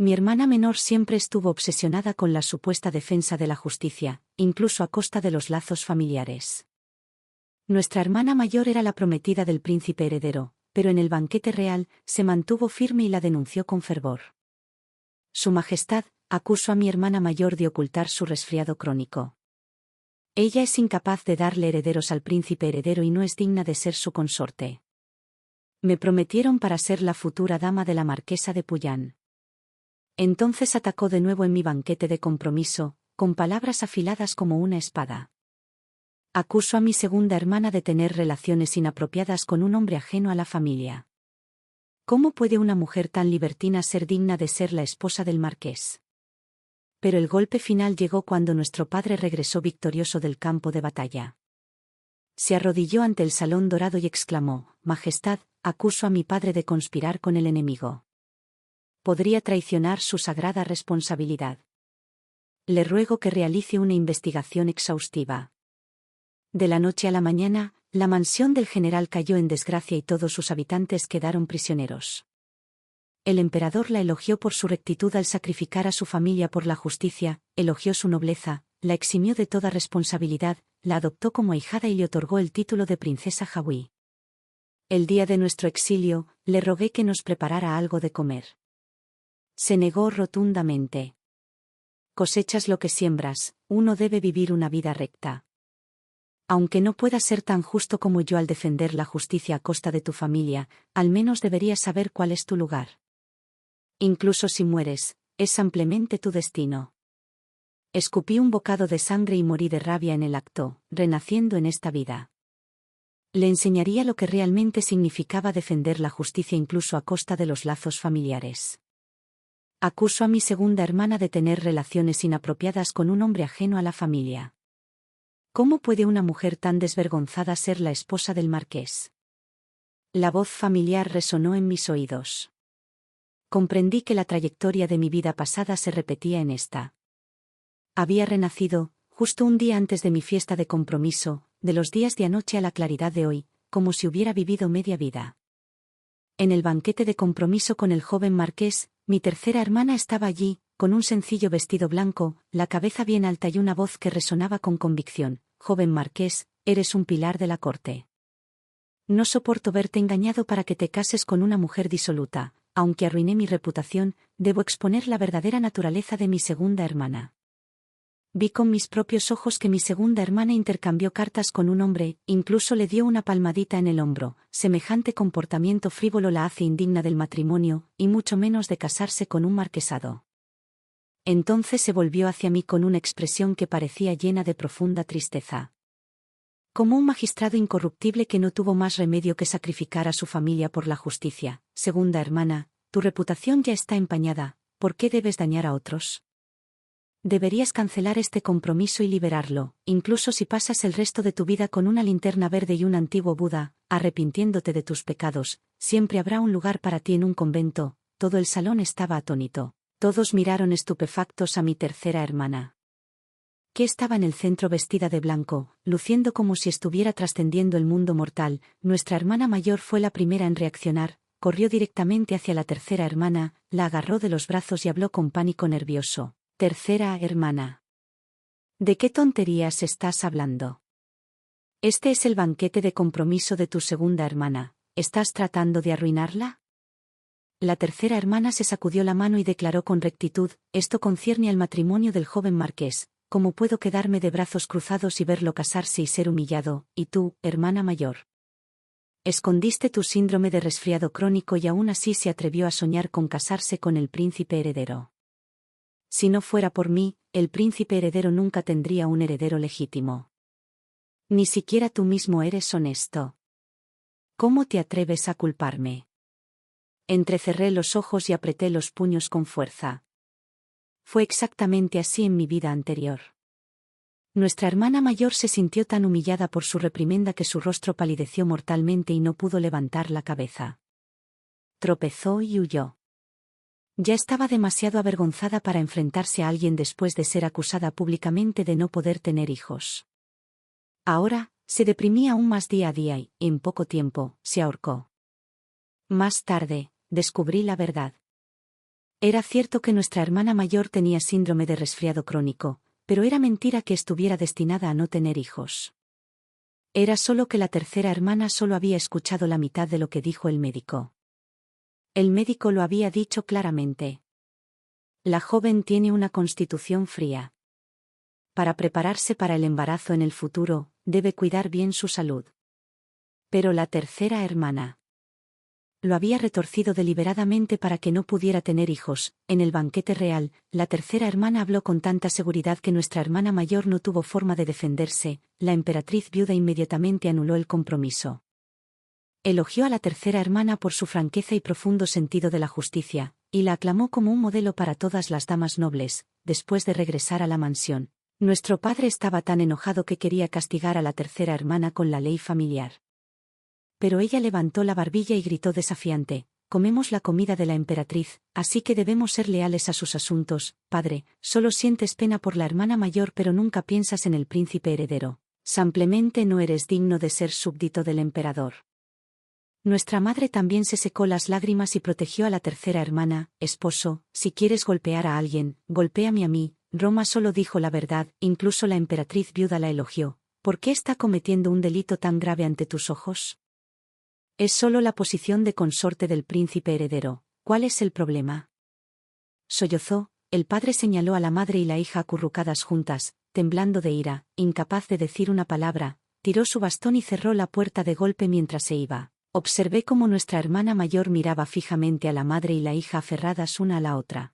Mi hermana menor siempre estuvo obsesionada con la supuesta defensa de la justicia, incluso a costa de los lazos familiares. Nuestra hermana mayor era la prometida del príncipe heredero, pero en el banquete real se mantuvo firme y la denunció con fervor. Su Majestad acusó a mi hermana mayor de ocultar su resfriado crónico. Ella es incapaz de darle herederos al príncipe heredero y no es digna de ser su consorte. Me prometieron para ser la futura dama de la marquesa de Puyán. Entonces atacó de nuevo en mi banquete de compromiso, con palabras afiladas como una espada. Acusó a mi segunda hermana de tener relaciones inapropiadas con un hombre ajeno a la familia. ¿Cómo puede una mujer tan libertina ser digna de ser la esposa del marqués? Pero el golpe final llegó cuando nuestro padre regresó victorioso del campo de batalla. Se arrodilló ante el salón dorado y exclamó: Majestad, acuso a mi padre de conspirar con el enemigo. Podría traicionar su sagrada responsabilidad. Le ruego que realice una investigación exhaustiva. De la noche a la mañana, la mansión del general cayó en desgracia y todos sus habitantes quedaron prisioneros. El emperador la elogió por su rectitud al sacrificar a su familia por la justicia, elogió su nobleza, la eximió de toda responsabilidad, la adoptó como ahijada y le otorgó el título de princesa Jawi. El día de nuestro exilio, le rogué que nos preparara algo de comer. Se negó rotundamente. Cosechas lo que siembras, uno debe vivir una vida recta. Aunque no puedas ser tan justo como yo al defender la justicia a costa de tu familia, al menos deberías saber cuál es tu lugar. Incluso si mueres, es ampliamente tu destino. Escupí un bocado de sangre y morí de rabia en el acto, renaciendo en esta vida. Le enseñaría lo que realmente significaba defender la justicia incluso a costa de los lazos familiares. Acuso a mi segunda hermana de tener relaciones inapropiadas con un hombre ajeno a la familia. ¿Cómo puede una mujer tan desvergonzada ser la esposa del marqués? La voz familiar resonó en mis oídos. Comprendí que la trayectoria de mi vida pasada se repetía en esta. Había renacido, justo un día antes de mi fiesta de compromiso, de los días de anoche a la claridad de hoy, como si hubiera vivido media vida. En el banquete de compromiso con el joven marqués, mi tercera hermana estaba allí, con un sencillo vestido blanco, la cabeza bien alta y una voz que resonaba con convicción: joven marqués, eres un pilar de la corte. No soporto verte engañado para que te cases con una mujer disoluta. Aunque arruiné mi reputación, debo exponer la verdadera naturaleza de mi segunda hermana. Vi con mis propios ojos que mi segunda hermana intercambió cartas con un hombre, incluso le dio una palmadita en el hombro. Semejante comportamiento frívolo la hace indigna del matrimonio, y mucho menos de casarse con un marquesado. Entonces se volvió hacia mí con una expresión que parecía llena de profunda tristeza. Como un magistrado incorruptible que no tuvo más remedio que sacrificar a su familia por la justicia: segunda hermana, tu reputación ya está empañada, ¿por qué debes dañar a otros? Deberías cancelar este compromiso y liberarlo, incluso si pasas el resto de tu vida con una linterna verde y un antiguo Buda, arrepintiéndote de tus pecados. Siempre habrá un lugar para ti en un convento. Todo el salón estaba atónito. Todos miraron estupefactos a mi tercera hermana, que estaba en el centro vestida de blanco, luciendo como si estuviera trascendiendo el mundo mortal. Nuestra hermana mayor fue la primera en reaccionar, corrió directamente hacia la tercera hermana, la agarró de los brazos y habló con pánico nervioso: tercera hermana, ¿de qué tonterías estás hablando? Este es el banquete de compromiso de tu segunda hermana, ¿estás tratando de arruinarla? La tercera hermana se sacudió la mano y declaró con rectitud: esto concierne al matrimonio del joven marqués. ¿Cómo puedo quedarme de brazos cruzados y verlo casarse y ser humillado? Y tú, hermana mayor, escondiste tu síndrome de resfriado crónico y aún así se atrevió a soñar con casarse con el príncipe heredero. Si no fuera por mí, el príncipe heredero nunca tendría un heredero legítimo. Ni siquiera tú mismo eres honesto. ¿Cómo te atreves a culparme? Entrecerré los ojos y apreté los puños con fuerza. Fue exactamente así en mi vida anterior. Nuestra hermana mayor se sintió tan humillada por su reprimenda que su rostro palideció mortalmente y no pudo levantar la cabeza. Tropezó y huyó. Ya estaba demasiado avergonzada para enfrentarse a alguien después de ser acusada públicamente de no poder tener hijos. Ahora, se deprimía aún más día a día y, en poco tiempo, se ahorcó. Más tarde, descubrí la verdad. Era cierto que nuestra hermana mayor tenía síndrome de resfriado crónico, pero era mentira que estuviera destinada a no tener hijos. Era solo que la tercera hermana solo había escuchado la mitad de lo que dijo el médico. El médico lo había dicho claramente. La joven tiene una constitución fría. Para prepararse para el embarazo en el futuro, debe cuidar bien su salud. Pero la tercera hermana lo había retorcido deliberadamente para que no pudiera tener hijos. En el banquete real, la tercera hermana habló con tanta seguridad que nuestra hermana mayor no tuvo forma de defenderse. La emperatriz viuda inmediatamente anuló el compromiso. Elogió a la tercera hermana por su franqueza y profundo sentido de la justicia, y la aclamó como un modelo para todas las damas nobles. Después de regresar a la mansión, nuestro padre estaba tan enojado que quería castigar a la tercera hermana con la ley familiar. Pero ella levantó la barbilla y gritó desafiante: «Comemos la comida de la emperatriz, así que debemos ser leales a sus asuntos, padre. Solo sientes pena por la hermana mayor pero nunca piensas en el príncipe heredero. Simplemente no eres digno de ser súbdito del emperador». Nuestra madre también se secó las lágrimas y protegió a la tercera hermana: «Esposo, si quieres golpear a alguien, golpéame a mí. Roma solo dijo la verdad, incluso la emperatriz viuda la elogió. ¿Por qué está cometiendo un delito tan grave ante tus ojos? Es solo la posición de consorte del príncipe heredero. ¿Cuál es el problema?». Sollozó. El padre señaló a la madre y la hija acurrucadas juntas, temblando de ira, incapaz de decir una palabra. Tiró su bastón y cerró la puerta de golpe mientras se iba. Observé cómo nuestra hermana mayor miraba fijamente a la madre y la hija aferradas una a la otra.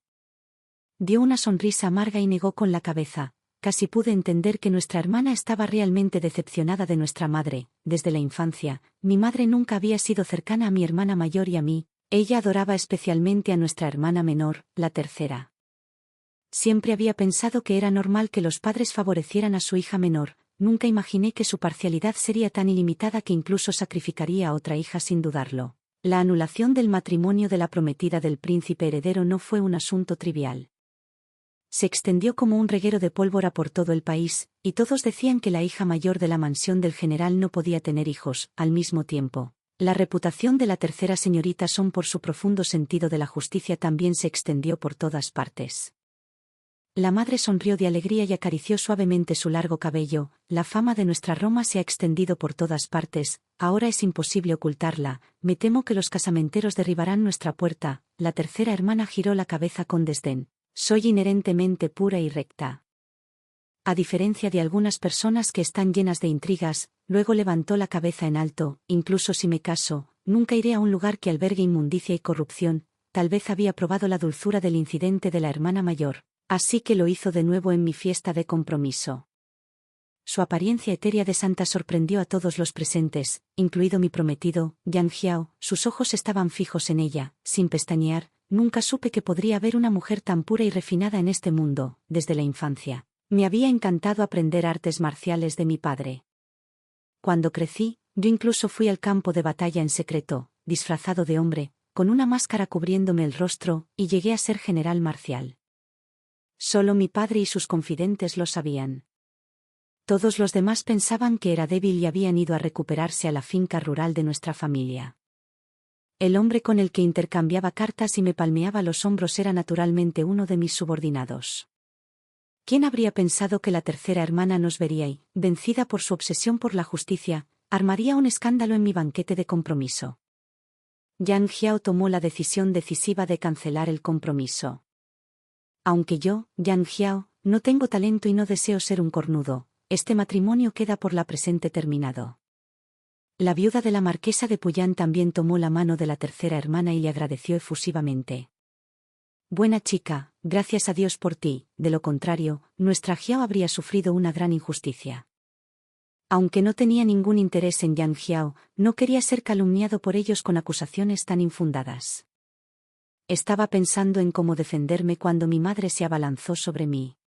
Dio una sonrisa amarga y negó con la cabeza. Casi pude entender que nuestra hermana estaba realmente decepcionada de nuestra madre. Desde la infancia, mi madre nunca había sido cercana a mi hermana mayor y a mí. Ella adoraba especialmente a nuestra hermana menor, la tercera. Siempre había pensado que era normal que los padres favorecieran a su hija menor. Nunca imaginé que su parcialidad sería tan ilimitada que incluso sacrificaría a otra hija sin dudarlo. La anulación del matrimonio de la prometida del príncipe heredero no fue un asunto trivial. Se extendió como un reguero de pólvora por todo el país, y todos decían que la hija mayor de la mansión del general no podía tener hijos. Al mismo tiempo, la reputación de la tercera señorita Son por su profundo sentido de la justicia también se extendió por todas partes. La madre sonrió de alegría y acarició suavemente su largo cabello. La fama de nuestra Roma se ha extendido por todas partes, ahora es imposible ocultarla. Me temo que los casamenteros derribarán nuestra puerta. La tercera hermana giró la cabeza con desdén. Soy inherentemente pura y recta. A diferencia de algunas personas que están llenas de intrigas, luego levantó la cabeza en alto. Incluso si me caso, nunca iré a un lugar que albergue inmundicia y corrupción. Tal vez había probado la dulzura del incidente de la hermana mayor. Así que lo hizo de nuevo en mi fiesta de compromiso. Su apariencia etérea de santa sorprendió a todos los presentes, incluido mi prometido, Yang Jiao. Sus ojos estaban fijos en ella, sin pestañear. Nunca supe que podría haber una mujer tan pura y refinada en este mundo. Desde la infancia, me había encantado aprender artes marciales de mi padre. Cuando crecí, yo incluso fui al campo de batalla en secreto, disfrazado de hombre, con una máscara cubriéndome el rostro, y llegué a ser general marcial. Solo mi padre y sus confidentes lo sabían. Todos los demás pensaban que era débil y habían ido a recuperarse a la finca rural de nuestra familia. El hombre con el que intercambiaba cartas y me palmeaba los hombros era naturalmente uno de mis subordinados. ¿Quién habría pensado que la tercera hermana nos vería y, vencida por su obsesión por la justicia, armaría un escándalo en mi banquete de compromiso? Yang Jiao tomó la decisión decisiva de cancelar el compromiso. Aunque yo, Yang Jiao, no tengo talento y no deseo ser un cornudo, este matrimonio queda por la presente terminado. La viuda de la marquesa de Puyán también tomó la mano de la tercera hermana y le agradeció efusivamente. Buena chica, gracias a Dios por ti, de lo contrario, nuestra Jiao habría sufrido una gran injusticia. Aunque no tenía ningún interés en Yang Jiao, no quería ser calumniado por ellos con acusaciones tan infundadas. Estaba pensando en cómo defenderme cuando mi madre se abalanzó sobre mí.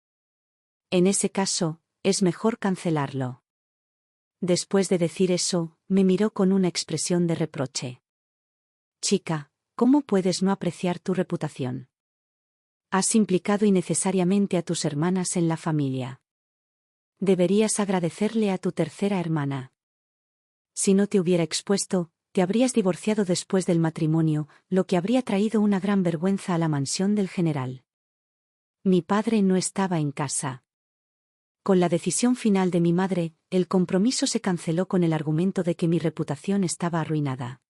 En ese caso, es mejor cancelarlo. Después de decir eso, me miró con una expresión de reproche. Chica, ¿cómo puedes no apreciar tu reputación? Has implicado innecesariamente a tus hermanas en la familia. Deberías agradecerle a tu tercera hermana. Si no te hubiera expuesto, te habrías divorciado después del matrimonio, lo que habría traído una gran vergüenza a la mansión del general. Mi padre no estaba en casa. Con la decisión final de mi madre, el compromiso se canceló con el argumento de que mi reputación estaba arruinada.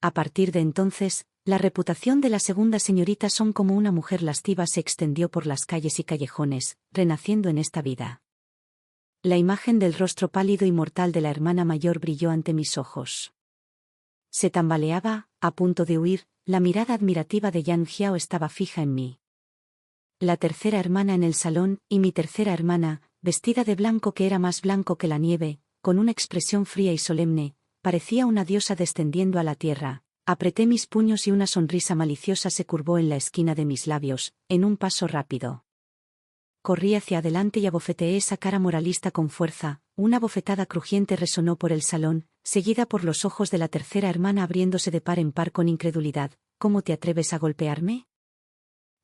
A partir de entonces, la reputación de la segunda señorita Son como una mujer lasciva se extendió por las calles y callejones, renaciendo en esta vida. La imagen del rostro pálido y mortal de la hermana mayor brilló ante mis ojos. Se tambaleaba, a punto de huir, la mirada admirativa de Yang Jiao estaba fija en mí. La tercera hermana en el salón, y mi tercera hermana, vestida de blanco que era más blanco que la nieve, con una expresión fría y solemne, parecía una diosa descendiendo a la tierra. Apreté mis puños y una sonrisa maliciosa se curvó en la esquina de mis labios, en un paso rápido. Corrí hacia adelante y abofeteé esa cara moralista con fuerza, una bofetada crujiente resonó por el salón, seguida por los ojos de la tercera hermana abriéndose de par en par con incredulidad. ¿Cómo te atreves a golpearme?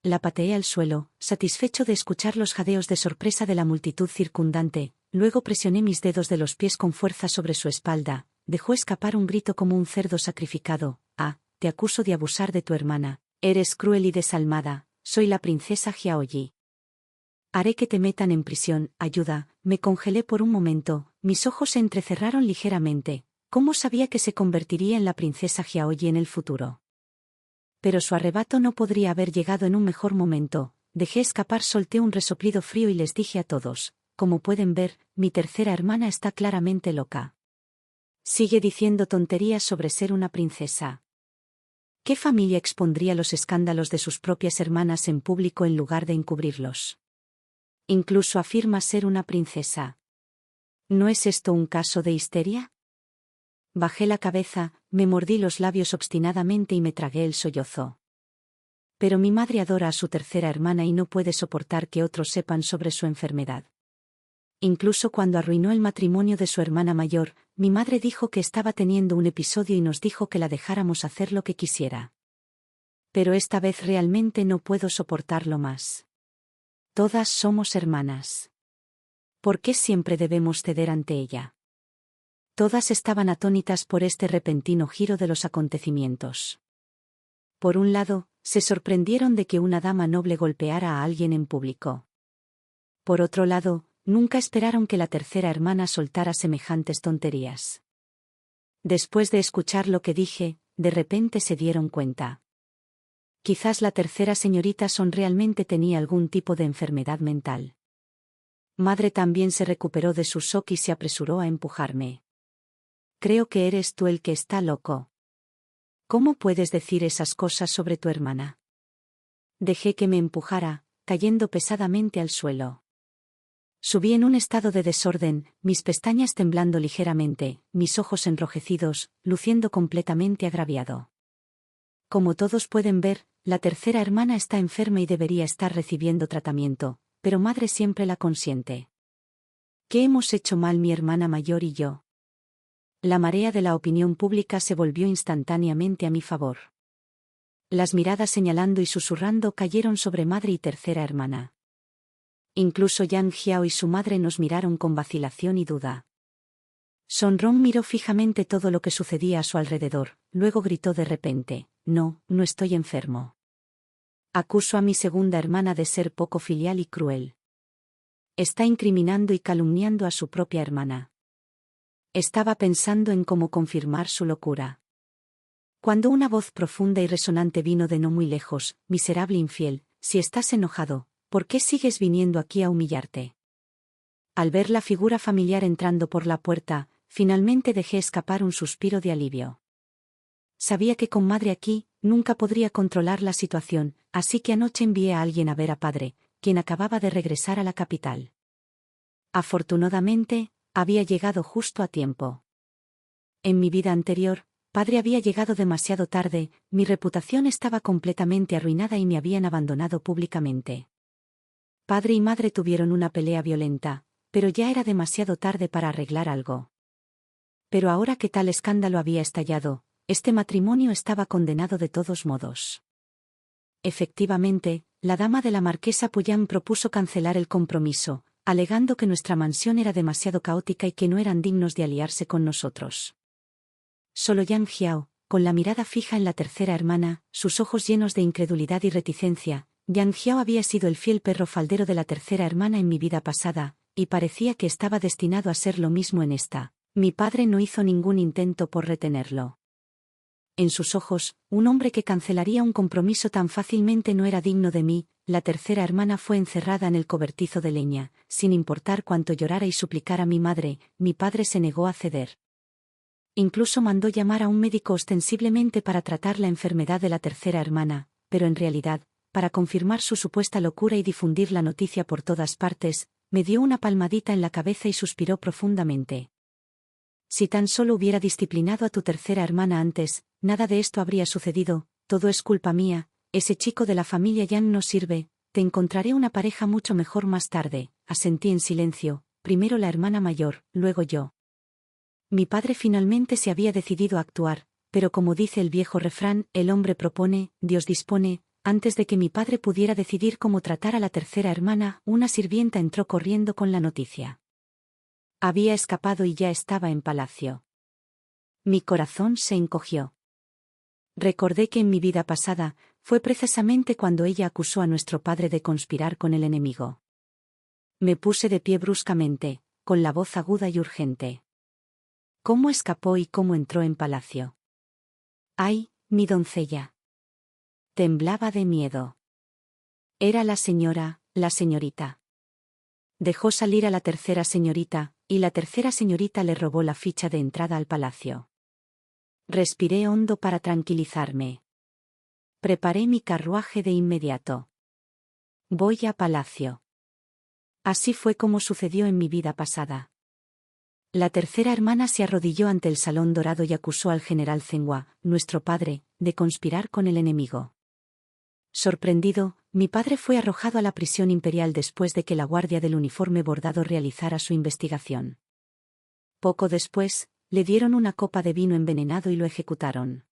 La pateé al suelo, satisfecho de escuchar los jadeos de sorpresa de la multitud circundante, luego presioné mis dedos de los pies con fuerza sobre su espalda, dejó escapar un grito como un cerdo sacrificado. Ah, te acuso de abusar de tu hermana, eres cruel y desalmada, soy la princesa Xiaoyi. Haré que te metan en prisión, ayuda. Me congelé por un momento, mis ojos se entrecerraron ligeramente. ¿Cómo sabía que se convertiría en la princesa Xiaoyi en el futuro? Pero su arrebato no podría haber llegado en un mejor momento. Dejé escapar, solté un resoplido frío y les dije a todos: como pueden ver, mi tercera hermana está claramente loca. Sigue diciendo tonterías sobre ser una princesa. ¿Qué familia expondría los escándalos de sus propias hermanas en público en lugar de encubrirlos? Incluso afirma ser una princesa. ¿No es esto un caso de histeria? Bajé la cabeza, me mordí los labios obstinadamente y me tragué el sollozo. Pero mi madre adora a su tercera hermana y no puede soportar que otros sepan sobre su enfermedad. Incluso cuando arruinó el matrimonio de su hermana mayor, mi madre dijo que estaba teniendo un episodio y nos dijo que la dejáramos hacer lo que quisiera. Pero esta vez realmente no puedo soportarlo más. Todas somos hermanas. ¿Por qué siempre debemos ceder ante ella? Todas estaban atónitas por este repentino giro de los acontecimientos. Por un lado, se sorprendieron de que una dama noble golpeara a alguien en público. Por otro lado, nunca esperaron que la tercera hermana soltara semejantes tonterías. Después de escuchar lo que dije, de repente se dieron cuenta. Quizás la tercera señorita Son realmente tenía algún tipo de enfermedad mental. Madre también se recuperó de su shock y se apresuró a empujarme. Creo que eres tú el que está loco. ¿Cómo puedes decir esas cosas sobre tu hermana? Dejé que me empujara, cayendo pesadamente al suelo. Subí en un estado de desorden, mis pestañas temblando ligeramente, mis ojos enrojecidos, luciendo completamente agraviado. Como todos pueden ver, la tercera hermana está enferma y debería estar recibiendo tratamiento, pero madre siempre la consiente. ¿Qué hemos hecho mal mi hermana mayor y yo? La marea de la opinión pública se volvió instantáneamente a mi favor. Las miradas señalando y susurrando cayeron sobre madre y tercera hermana. Incluso Yang Jiao y su madre nos miraron con vacilación y duda. Son Rong miró fijamente todo lo que sucedía a su alrededor, luego gritó de repente: no, no estoy enfermo. Acuso a mi segunda hermana de ser poco filial y cruel. Está incriminando y calumniando a su propia hermana. Estaba pensando en cómo confirmar su locura. Cuando una voz profunda y resonante vino de no muy lejos: miserable infiel, si estás enojado, ¿por qué sigues viniendo aquí a humillarte? Al ver la figura familiar entrando por la puerta, finalmente dejé escapar un suspiro de alivio. Sabía que con madre aquí, nunca podría controlar la situación, así que anoche envié a alguien a ver a padre, quien acababa de regresar a la capital. Afortunadamente, había llegado justo a tiempo. En mi vida anterior, padre había llegado demasiado tarde, mi reputación estaba completamente arruinada y me habían abandonado públicamente. Padre y madre tuvieron una pelea violenta, pero ya era demasiado tarde para arreglar algo. Pero ahora que tal escándalo había estallado, este matrimonio estaba condenado de todos modos. Efectivamente, la dama de la marquesa Puyang propuso cancelar el compromiso, alegando que nuestra mansión era demasiado caótica y que no eran dignos de aliarse con nosotros. Solo Yang Jiao, con la mirada fija en la tercera hermana, sus ojos llenos de incredulidad y reticencia. Yang Jiao había sido el fiel perro faldero de la tercera hermana en mi vida pasada, y parecía que estaba destinado a ser lo mismo en esta. Mi padre no hizo ningún intento por retenerlo. En sus ojos, un hombre que cancelaría un compromiso tan fácilmente no era digno de mí. La tercera hermana fue encerrada en el cobertizo de leña, sin importar cuánto llorara y suplicara a mi madre, mi padre se negó a ceder. Incluso mandó llamar a un médico ostensiblemente para tratar la enfermedad de la tercera hermana, pero en realidad, para confirmar su supuesta locura y difundir la noticia por todas partes, me dio una palmadita en la cabeza y suspiró profundamente. Si tan solo hubiera disciplinado a tu tercera hermana antes, nada de esto habría sucedido, todo es culpa mía, ese chico de la familia Yang no sirve, te encontraré una pareja mucho mejor más tarde, asentí en silencio, primero la hermana mayor, luego yo. Mi padre finalmente se había decidido a actuar, pero como dice el viejo refrán, el hombre propone, Dios dispone. Antes de que mi padre pudiera decidir cómo tratar a la tercera hermana, una sirvienta entró corriendo con la noticia. Había escapado y ya estaba en palacio. Mi corazón se encogió. Recordé que en mi vida pasada, fue precisamente cuando ella acusó a nuestro padre de conspirar con el enemigo. Me puse de pie bruscamente, con la voz aguda y urgente. ¿Cómo escapó y cómo entró en palacio? ¡Ay, mi doncella! Temblaba de miedo. Era la señorita. Dejó salir a la tercera señorita, y la tercera señorita le robó la ficha de entrada al palacio. Respiré hondo para tranquilizarme. Preparé mi carruaje de inmediato. Voy a palacio. Así fue como sucedió en mi vida pasada. La tercera hermana se arrodilló ante el salón dorado y acusó al general Zhenghua, nuestro padre, de conspirar con el enemigo. Sorprendido, mi padre fue arrojado a la prisión imperial después de que la guardia del uniforme bordado realizara su investigación. Poco después, le dieron una copa de vino envenenado y lo ejecutaron.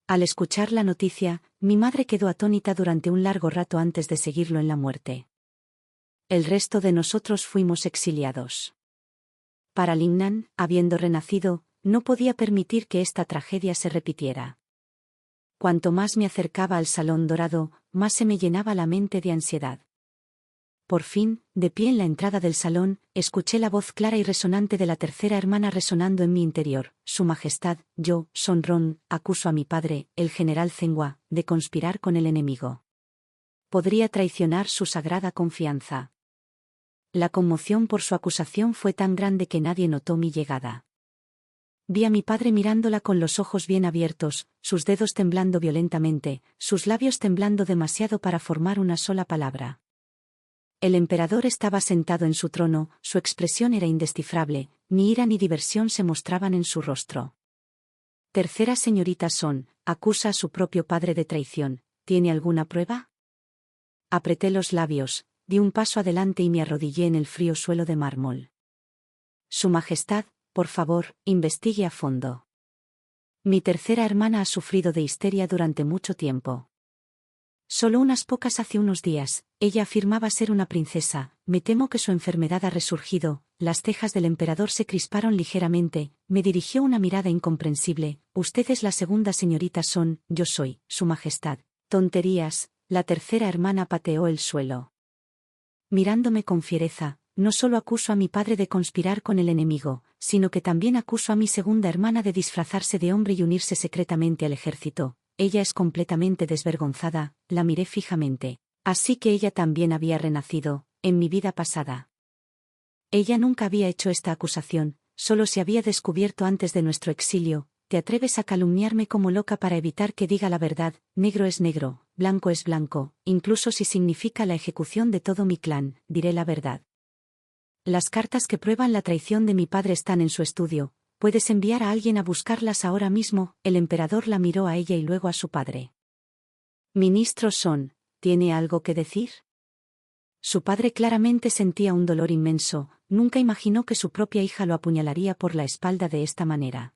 Al escuchar la noticia, mi madre quedó atónita durante un largo rato antes de seguirlo en la muerte. El resto de nosotros fuimos exiliados. Para Lingnan, habiendo renacido, no podía permitir que esta tragedia se repitiera. Cuanto más me acercaba al salón dorado, más se me llenaba la mente de ansiedad. Por fin, de pie en la entrada del salón, escuché la voz clara y resonante de la tercera hermana resonando en mi interior. Su Majestad, yo, Son Ron, acuso a mi padre, el general Zhenghua, de conspirar con el enemigo. Podría traicionar su sagrada confianza. La conmoción por su acusación fue tan grande que nadie notó mi llegada. Vi a mi padre mirándola con los ojos bien abiertos, sus dedos temblando violentamente, sus labios temblando demasiado para formar una sola palabra. El emperador estaba sentado en su trono, su expresión era indescifrable, ni ira ni diversión se mostraban en su rostro. Tercera señorita Son, acusa a su propio padre de traición, ¿tiene alguna prueba? Apreté los labios, di un paso adelante y me arrodillé en el frío suelo de mármol. Su Majestad, por favor, investigue a fondo. Mi tercera hermana ha sufrido de histeria durante mucho tiempo. Solo unas pocas hace unos días, ella afirmaba ser una princesa, me temo que su enfermedad ha resurgido. Las cejas del emperador se crisparon ligeramente, me dirigió una mirada incomprensible, usted es la segunda señorita Son, yo soy, Su Majestad. Tonterías, la tercera hermana pateó el suelo. Mirándome con fiereza, no solo acuso a mi padre de conspirar con el enemigo, sino que también acuso a mi segunda hermana de disfrazarse de hombre y unirse secretamente al ejército. Ella es completamente desvergonzada, la miré fijamente. Así que ella también había renacido, en mi vida pasada. Ella nunca había hecho esta acusación, solo se había descubierto antes de nuestro exilio. Te atreves a calumniarme como loca para evitar que diga la verdad, negro es negro, blanco es blanco, incluso si significa la ejecución de todo mi clan, diré la verdad. Las cartas que prueban la traición de mi padre están en su estudio, puedes enviar a alguien a buscarlas ahora mismo. El emperador la miró a ella y luego a su padre. Ministro Son, ¿tiene algo que decir? Su padre claramente sentía un dolor inmenso, nunca imaginó que su propia hija lo apuñalaría por la espalda de esta manera.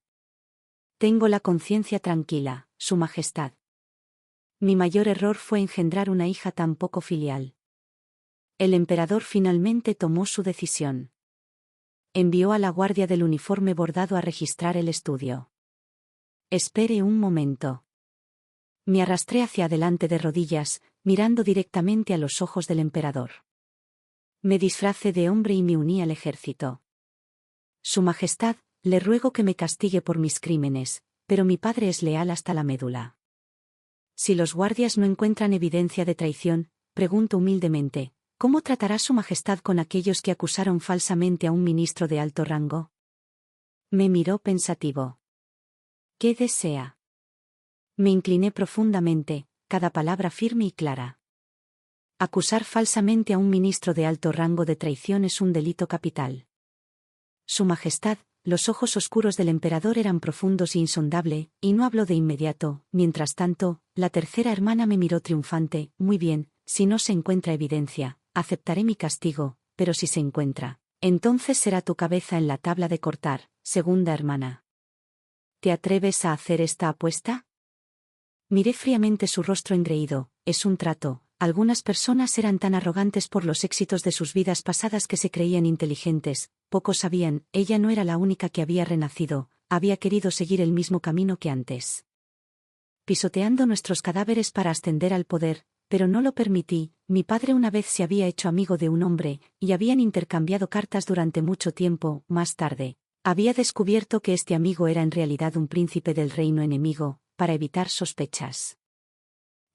Tengo la conciencia tranquila, Su Majestad. Mi mayor error fue engendrar una hija tan poco filial. El emperador finalmente tomó su decisión. Envió a la guardia del uniforme bordado a registrar el estudio. Espere un momento. Me arrastré hacia adelante de rodillas, mirando directamente a los ojos del emperador. Me disfracé de hombre y me uní al ejército. Su Majestad, le ruego que me castigue por mis crímenes, pero mi padre es leal hasta la médula. Si los guardias no encuentran evidencia de traición, pregunto humildemente, ¿cómo tratará Su Majestad con aquellos que acusaron falsamente a un ministro de alto rango? Me miró pensativo. ¿Qué desea? Me incliné profundamente, cada palabra firme y clara. Acusar falsamente a un ministro de alto rango de traición es un delito capital. Su Majestad, los ojos oscuros del emperador eran profundos e insondable, y no habló de inmediato. Mientras tanto, la tercera hermana me miró triunfante. Muy bien, si no se encuentra evidencia, aceptaré mi castigo, pero si se encuentra, entonces será tu cabeza en la tabla de cortar, segunda hermana. ¿Te atreves a hacer esta apuesta? Miré fríamente su rostro engreído. Es un trato. Algunas personas eran tan arrogantes por los éxitos de sus vidas pasadas que se creían inteligentes. Pocos sabían, ella no era la única que había renacido, había querido seguir el mismo camino que antes. Pisoteando nuestros cadáveres para ascender al poder, pero no lo permití. Mi padre una vez se había hecho amigo de un hombre, y habían intercambiado cartas durante mucho tiempo. Más tarde, había descubierto que este amigo era en realidad un príncipe del reino enemigo, para evitar sospechas.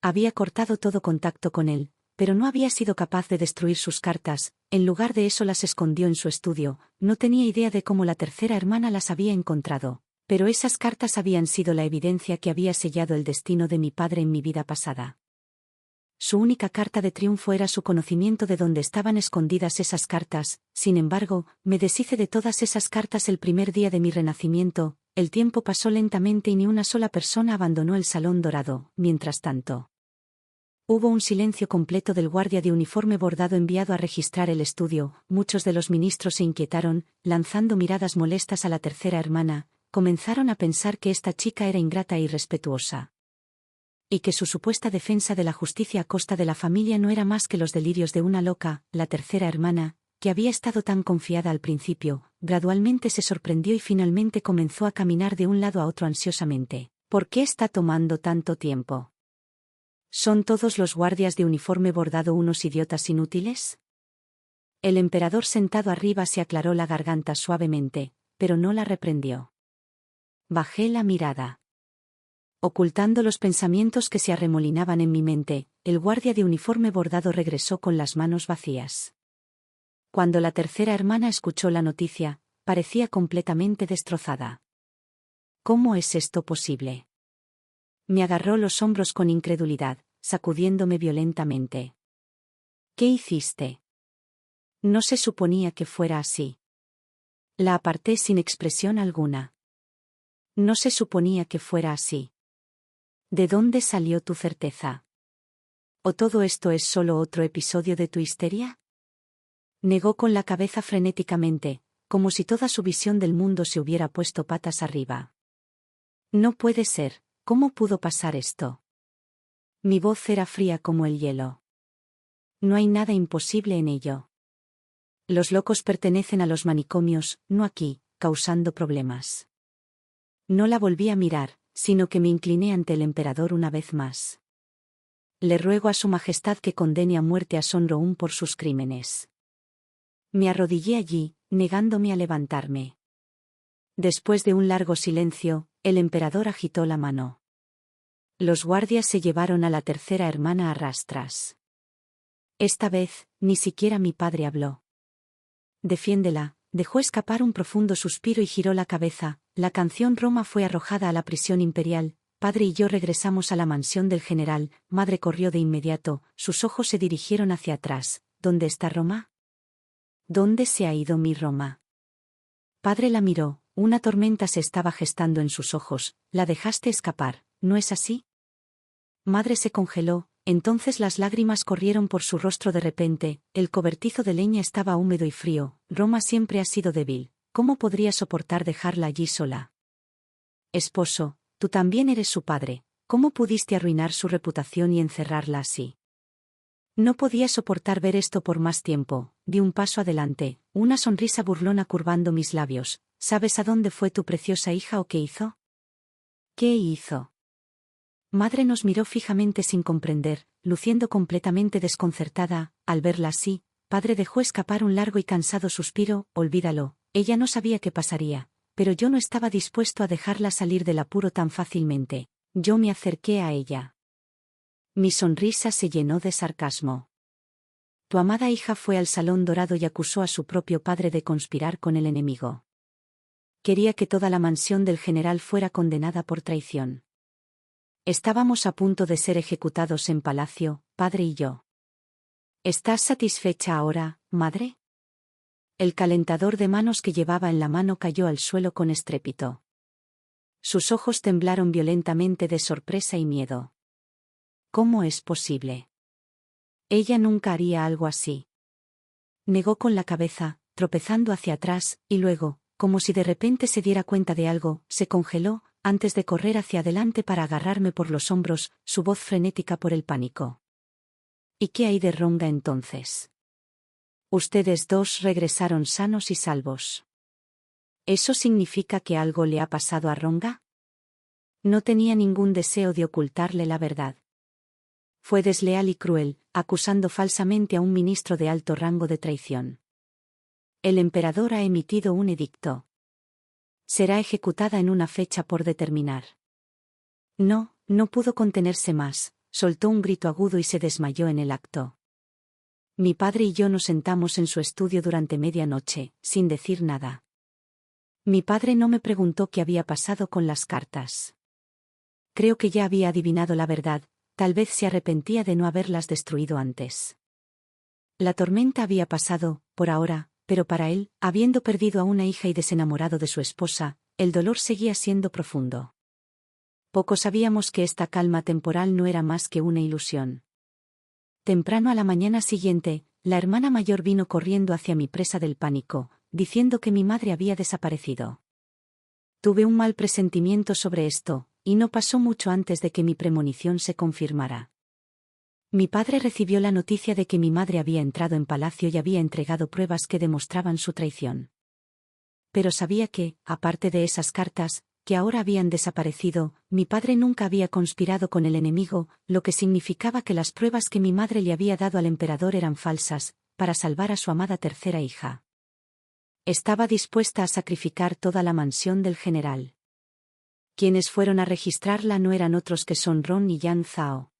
Había cortado todo contacto con él, pero no había sido capaz de destruir sus cartas. En lugar de eso las escondió en su estudio. No tenía idea de cómo la tercera hermana las había encontrado, pero esas cartas habían sido la evidencia que había sellado el destino de mi padre en mi vida pasada. Su única carta de triunfo era su conocimiento de dónde estaban escondidas esas cartas. Sin embargo, me deshice de todas esas cartas el primer día de mi renacimiento. El tiempo pasó lentamente y ni una sola persona abandonó el salón dorado. Mientras tanto, hubo un silencio completo del guardia de uniforme bordado enviado a registrar el estudio. Muchos de los ministros se inquietaron, lanzando miradas molestas a la tercera hermana. Comenzaron a pensar que esta chica era ingrata e irrespetuosa, y que su supuesta defensa de la justicia a costa de la familia no era más que los delirios de una loca. La tercera hermana, que había estado tan confiada al principio, gradualmente se sorprendió y finalmente comenzó a caminar de un lado a otro ansiosamente. ¿Por qué está tomando tanto tiempo? ¿Son todos los guardias de uniforme bordado unos idiotas inútiles? El emperador sentado arriba se aclaró la garganta suavemente, pero no la reprendió. Bajé la mirada. Ocultando los pensamientos que se arremolinaban en mi mente, el guardia de uniforme bordado regresó con las manos vacías. Cuando la tercera hermana escuchó la noticia, parecía completamente destrozada. ¿Cómo es esto posible? Me agarró los hombros con incredulidad, sacudiéndome violentamente. ¿Qué hiciste? No se suponía que fuera así. La aparté sin expresión alguna. No se suponía que fuera así. ¿De dónde salió tu certeza? ¿O todo esto es solo otro episodio de tu histeria? Negó con la cabeza frenéticamente, como si toda su visión del mundo se hubiera puesto patas arriba. No puede ser, ¿cómo pudo pasar esto? Mi voz era fría como el hielo. No hay nada imposible en ello. Los locos pertenecen a los manicomios, no aquí, causando problemas. No la volví a mirar, sino que me incliné ante el emperador una vez más. Le ruego a su majestad que condene a muerte a Son Roun por sus crímenes. Me arrodillé allí, negándome a levantarme. Después de un largo silencio, el emperador agitó la mano. Los guardias se llevaron a la tercera hermana a rastras. Esta vez, ni siquiera mi padre habló. Defiéndela. Dejó escapar un profundo suspiro y giró la cabeza. La canción Roma fue arrojada a la prisión imperial. Padre y yo regresamos a la mansión del general. Madre corrió de inmediato, sus ojos se dirigieron hacia atrás. ¿Dónde está Roma? ¿Dónde se ha ido mi Roma? Padre la miró, una tormenta se estaba gestando en sus ojos. La dejaste escapar, ¿no es así? Madre se congeló. Entonces las lágrimas corrieron por su rostro de repente. El cobertizo de leña estaba húmedo y frío. Roma siempre ha sido débil. ¿Cómo podría soportar dejarla allí sola? Esposo, tú también eres su padre. ¿Cómo pudiste arruinar su reputación y encerrarla así? No podía soportar ver esto por más tiempo. Di un paso adelante, una sonrisa burlona curvando mis labios. ¿Sabes a dónde fue tu preciosa hija o qué hizo? ¿Qué hizo? Madre nos miró fijamente sin comprender, luciendo completamente desconcertada. Al verla así, padre dejó escapar un largo y cansado suspiro. Olvídalo, ella no sabía qué pasaría, pero yo no estaba dispuesto a dejarla salir del apuro tan fácilmente. Yo me acerqué a ella. Mi sonrisa se llenó de sarcasmo. Tu amada hija fue al Salón Dorado y acusó a su propio padre de conspirar con el enemigo. Quería que toda la mansión del general fuera condenada por traición. Estábamos a punto de ser ejecutados en palacio, padre y yo. ¿Estás satisfecha ahora, madre? El calentador de manos que llevaba en la mano cayó al suelo con estrépito. Sus ojos temblaron violentamente de sorpresa y miedo. ¿Cómo es posible? Ella nunca haría algo así. Negó con la cabeza, tropezando hacia atrás, y luego, como si de repente se diera cuenta de algo, se congeló, antes de correr hacia adelante para agarrarme por los hombros, su voz frenética por el pánico. ¿Y qué hay de Ronga entonces? Ustedes dos regresaron sanos y salvos. ¿Eso significa que algo le ha pasado a Ronga? No tenía ningún deseo de ocultarle la verdad. Fue desleal y cruel, acusando falsamente a un ministro de alto rango de traición. El emperador ha emitido un edicto. Será ejecutada en una fecha por determinar. No pudo contenerse más, soltó un grito agudo y se desmayó en el acto. Mi padre y yo nos sentamos en su estudio durante media noche, sin decir nada. Mi padre no me preguntó qué había pasado con las cartas. Creo que ya había adivinado la verdad, tal vez se arrepentía de no haberlas destruido antes. La tormenta había pasado, por ahora, pero para él, habiendo perdido a una hija y desenamorado de su esposa, el dolor seguía siendo profundo. Poco sabíamos que esta calma temporal no era más que una ilusión. Temprano a la mañana siguiente, la hermana mayor vino corriendo hacia mi presa del pánico, diciendo que mi madre había desaparecido. Tuve un mal presentimiento sobre esto, y no pasó mucho antes de que mi premonición se confirmara. Mi padre recibió la noticia de que mi madre había entrado en palacio y había entregado pruebas que demostraban su traición. Pero sabía que, aparte de esas cartas, que ahora habían desaparecido, mi padre nunca había conspirado con el enemigo, lo que significaba que las pruebas que mi madre le había dado al emperador eran falsas, para salvar a su amada tercera hija. Estaba dispuesta a sacrificar toda la mansión del general. Quienes fueron a registrarla no eran otros que Son Ron y Yan Zhao.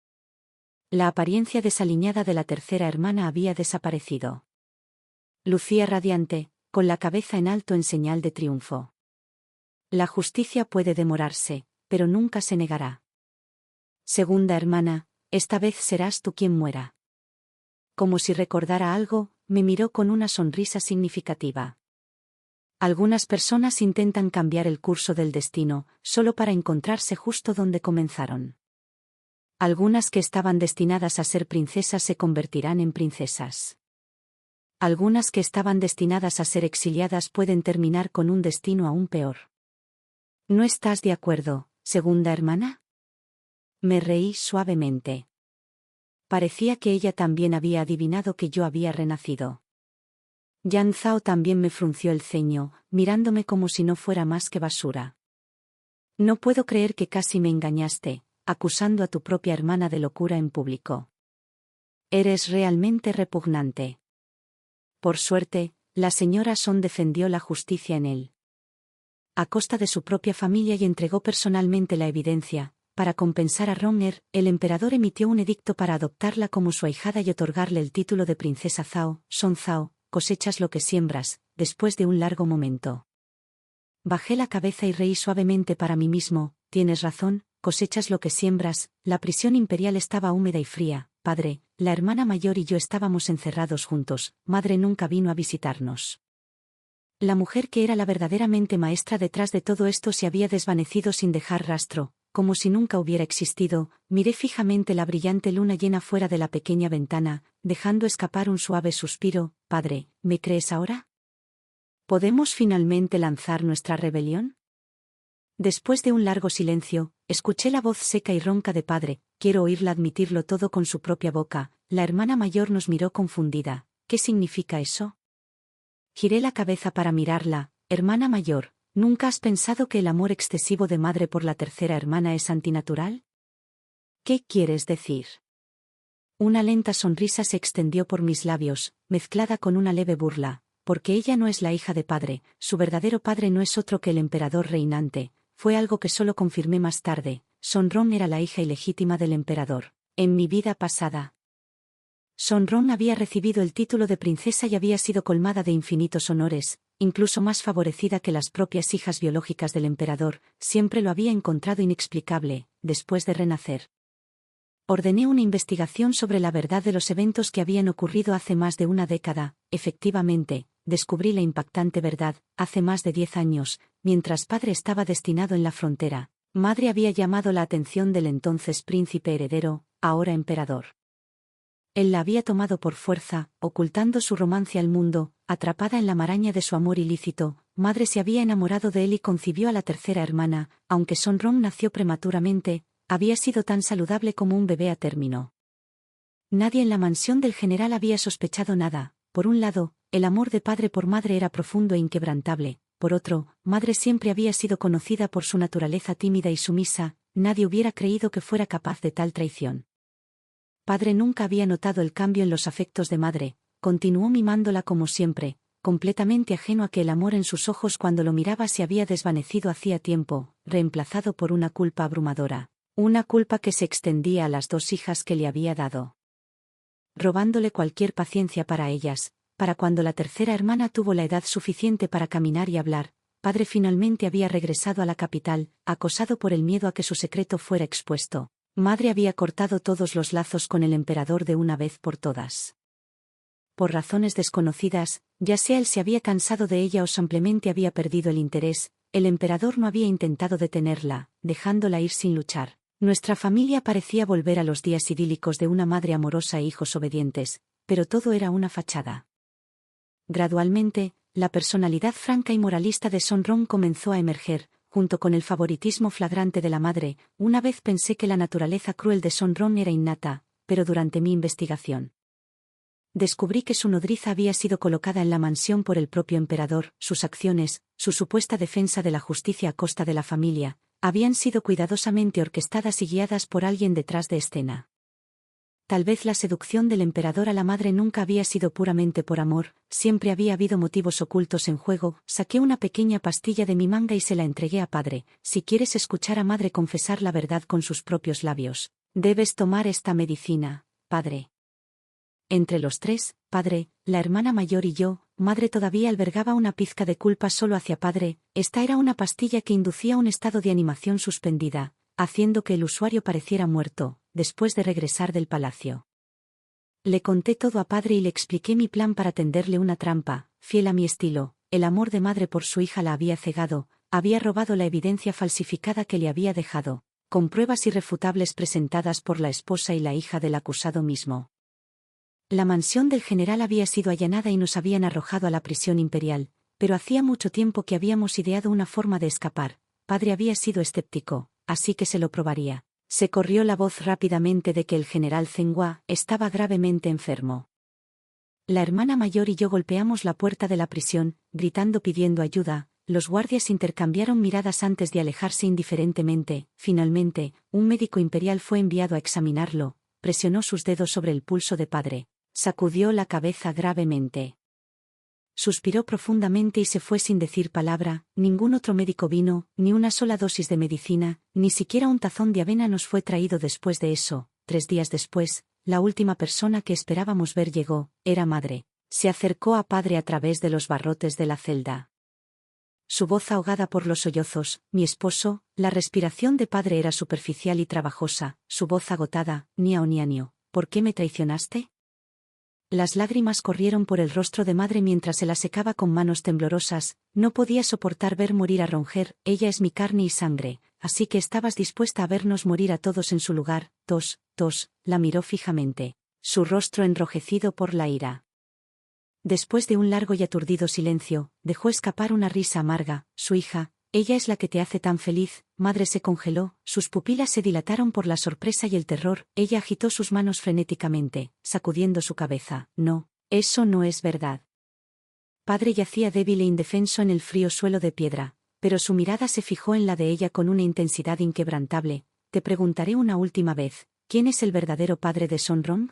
La apariencia desaliñada de la tercera hermana había desaparecido. Lucía radiante, con la cabeza en alto en señal de triunfo. La justicia puede demorarse, pero nunca se negará. Segunda hermana, esta vez serás tú quien muera. Como si recordara algo, me miró con una sonrisa significativa. Algunas personas intentan cambiar el curso del destino, solo para encontrarse justo donde comenzaron. Algunas que estaban destinadas a ser princesas se convertirán en princesas. Algunas que estaban destinadas a ser exiliadas pueden terminar con un destino aún peor. ¿No estás de acuerdo, segunda hermana? Me reí suavemente. Parecía que ella también había adivinado que yo había renacido. Yan Zhao también me frunció el ceño, mirándome como si no fuera más que basura. No puedo creer que casi me engañaste, acusando a tu propia hermana de locura en público. Eres realmente repugnante. Por suerte, la señora Son defendió la justicia en él. A costa de su propia familia y entregó personalmente la evidencia. Para compensar a Ronger, el emperador emitió un edicto para adoptarla como su ahijada y otorgarle el título de princesa Zhao. Son Zhao, cosechas lo que siembras, después de un largo momento. Bajé la cabeza y reí suavemente para mí mismo. Tienes razón, cosechas lo que siembras. La prisión imperial estaba húmeda y fría. Padre, la hermana mayor y yo estábamos encerrados juntos. Madre nunca vino a visitarnos. La mujer que era la verdaderamente maestra detrás de todo esto se había desvanecido sin dejar rastro, como si nunca hubiera existido. Miré fijamente la brillante luna llena fuera de la pequeña ventana, dejando escapar un suave suspiro. Padre, ¿me crees ahora? ¿Podemos finalmente lanzar nuestra rebelión? Después de un largo silencio, escuché la voz seca y ronca de padre. Quiero oírla admitirlo todo con su propia boca. La hermana mayor nos miró confundida. ¿Qué significa eso? Giré la cabeza para mirarla. Hermana mayor, ¿Nunca has pensado que el amor excesivo de madre por la tercera hermana es antinatural? ¿Qué quieres decir? Una lenta sonrisa se extendió por mis labios, mezclada con una leve burla, porque ella no es la hija de padre, su verdadero padre no es otro que el emperador reinante, fue algo que solo confirmé más tarde, Sonrón era la hija ilegítima del emperador. En mi vida pasada, Sonrón había recibido el título de princesa y había sido colmada de infinitos honores, incluso más favorecida que las propias hijas biológicas del emperador, siempre lo había encontrado inexplicable, después de renacer. Ordené una investigación sobre la verdad de los eventos que habían ocurrido hace más de una década. Efectivamente, descubrí la impactante verdad, hace más de 10 años, mientras padre estaba destinado en la frontera, madre había llamado la atención del entonces príncipe heredero, ahora emperador. Él la había tomado por fuerza, ocultando su romance al mundo, atrapada en la maraña de su amor ilícito, madre se había enamorado de él y concibió a la tercera hermana, aunque Sonrón nació prematuramente, había sido tan saludable como un bebé a término. Nadie en la mansión del general había sospechado nada. Por un lado, el amor de padre por madre era profundo e inquebrantable, por otro, madre siempre había sido conocida por su naturaleza tímida y sumisa, nadie hubiera creído que fuera capaz de tal traición. Padre nunca había notado el cambio en los afectos de madre, continuó mimándola como siempre, completamente ajeno a que el amor en sus ojos cuando lo miraba se había desvanecido hacía tiempo, reemplazado por una culpa abrumadora. Una culpa que se extendía a las 2 hijas que le había dado, robándole cualquier paciencia para ellas, para cuando la tercera hermana tuvo la edad suficiente para caminar y hablar, padre finalmente había regresado a la capital, acosado por el miedo a que su secreto fuera expuesto. Madre había cortado todos los lazos con el emperador de una vez por todas. Por razones desconocidas, ya sea él se había cansado de ella o simplemente había perdido el interés, el emperador no había intentado detenerla, dejándola ir sin luchar. Nuestra familia parecía volver a los días idílicos de una madre amorosa e hijos obedientes, pero todo era una fachada. Gradualmente, la personalidad franca y moralista de Sonrón comenzó a emerger, junto con el favoritismo flagrante de la madre. Una vez pensé que la naturaleza cruel de Sonrón era innata, pero durante mi investigación descubrí que su nodriza había sido colocada en la mansión por el propio emperador, sus acciones, su supuesta defensa de la justicia a costa de la familia, habían sido cuidadosamente orquestadas y guiadas por alguien detrás de escena. Tal vez la seducción del emperador a la madre nunca había sido puramente por amor, siempre había habido motivos ocultos en juego. Saqué una pequeña pastilla de mi manga y se la entregué a padre. Si quieres escuchar a madre confesar la verdad con sus propios labios, debes tomar esta medicina, padre. Entre los 3, padre, la hermana mayor y yo, madre todavía albergaba una pizca de culpa solo hacia padre. Esta era una pastilla que inducía un estado de animación suspendida, haciendo que el usuario pareciera muerto, después de regresar del palacio. Le conté todo a padre y le expliqué mi plan para tenderle una trampa, fiel a mi estilo. El amor de madre por su hija la había cegado, había robado la evidencia falsificada que le había dejado, con pruebas irrefutables presentadas por la esposa y la hija del acusado mismo. La mansión del general había sido allanada y nos habían arrojado a la prisión imperial, pero hacía mucho tiempo que habíamos ideado una forma de escapar. Padre había sido escéptico, así que se lo probaría. Se corrió la voz rápidamente de que el general Zhenghua estaba gravemente enfermo. La hermana mayor y yo golpeamos la puerta de la prisión, gritando pidiendo ayuda. Los guardias intercambiaron miradas antes de alejarse indiferentemente. Finalmente, un médico imperial fue enviado a examinarlo, presionó sus dedos sobre el pulso de padre. Sacudió la cabeza gravemente. Suspiró profundamente y se fue sin decir palabra. Ningún otro médico vino, ni una sola dosis de medicina, ni siquiera un tazón de avena nos fue traído después de eso. 3 días después, la última persona que esperábamos ver llegó, era madre. Se acercó a padre a través de los barrotes de la celda. Su voz ahogada por los sollozos, mi esposo, la respiración de padre era superficial y trabajosa, su voz agotada, niao nianio, ¿por qué me traicionaste? Las lágrimas corrieron por el rostro de madre mientras se la secaba con manos temblorosas. No podía soportar ver morir a Ronger. Ella es mi carne y sangre, así que estabas dispuesta a vernos morir a todos en su lugar. La miró fijamente, su rostro enrojecido por la ira. Después de un largo y aturdido silencio, dejó escapar una risa amarga. Su hija, ella es la que te hace tan feliz. Madre se congeló, sus pupilas se dilataron por la sorpresa y el terror. Ella agitó sus manos frenéticamente, sacudiendo su cabeza. No, eso no es verdad. Padre yacía débil e indefenso en el frío suelo de piedra. pero su mirada se fijó en la de ella con una intensidad inquebrantable. Te preguntaré una última vez, ¿quién es el verdadero padre de Sonrom?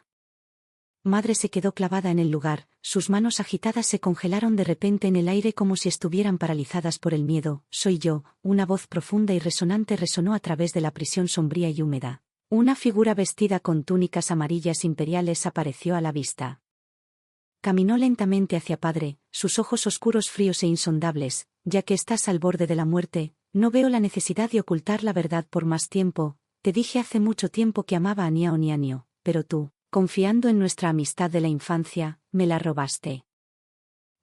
Madre se quedó clavada en el lugar, sus manos agitadas se congelaron de repente en el aire como si estuvieran paralizadas por el miedo. Soy yo, una voz profunda y resonante resonó a través de la prisión sombría y húmeda. Una figura vestida con túnicas amarillas imperiales apareció a la vista. Caminó lentamente hacia padre, sus ojos oscuros fríos e insondables. Ya que estás al borde de la muerte, no veo la necesidad de ocultar la verdad por más tiempo. Te dije hace mucho tiempo que amaba a Niao Nianio, pero tú, confiando en nuestra amistad de la infancia, me la robaste.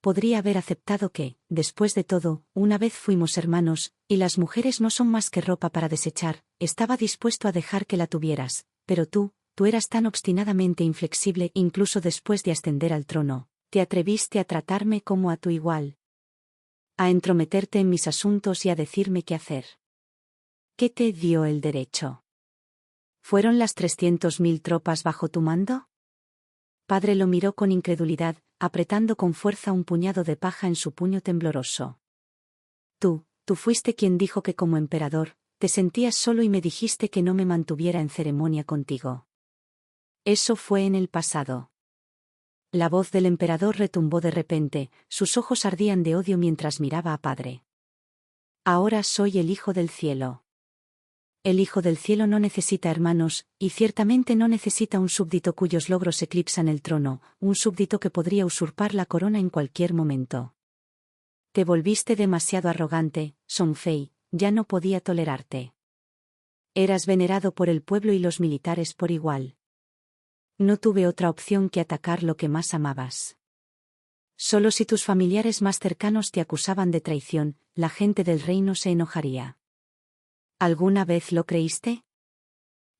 Podría haber aceptado que, después de todo, una vez fuimos hermanos, y las mujeres no son más que ropa para desechar. Estaba dispuesto a dejar que la tuvieras, pero tú eras tan obstinadamente inflexible incluso después de ascender al trono. Te atreviste a tratarme como a tu igual. A entrometerte en mis asuntos y a decirme qué hacer. ¿Qué te dio el derecho? ¿Fueron las 300.000 tropas bajo tu mando? Padre lo miró con incredulidad, apretando con fuerza un puñado de paja en su puño tembloroso. Tú fuiste quien dijo que como emperador, te sentías solo y me dijiste que no me mantuviera en ceremonia contigo. Eso fue en el pasado. La voz del emperador retumbó de repente, sus ojos ardían de odio mientras miraba a padre. Ahora soy el Hijo del Cielo. El Hijo del Cielo no necesita hermanos, y ciertamente no necesita un súbdito cuyos logros eclipsan el trono, un súbdito que podría usurpar la corona en cualquier momento. Te volviste demasiado arrogante, Song Fei, ya no podía tolerarte. Eras venerado por el pueblo y los militares por igual. No tuve otra opción que atacar lo que más amabas. Solo si tus familiares más cercanos te acusaban de traición, la gente del reino se enojaría. ¿Alguna vez lo creíste?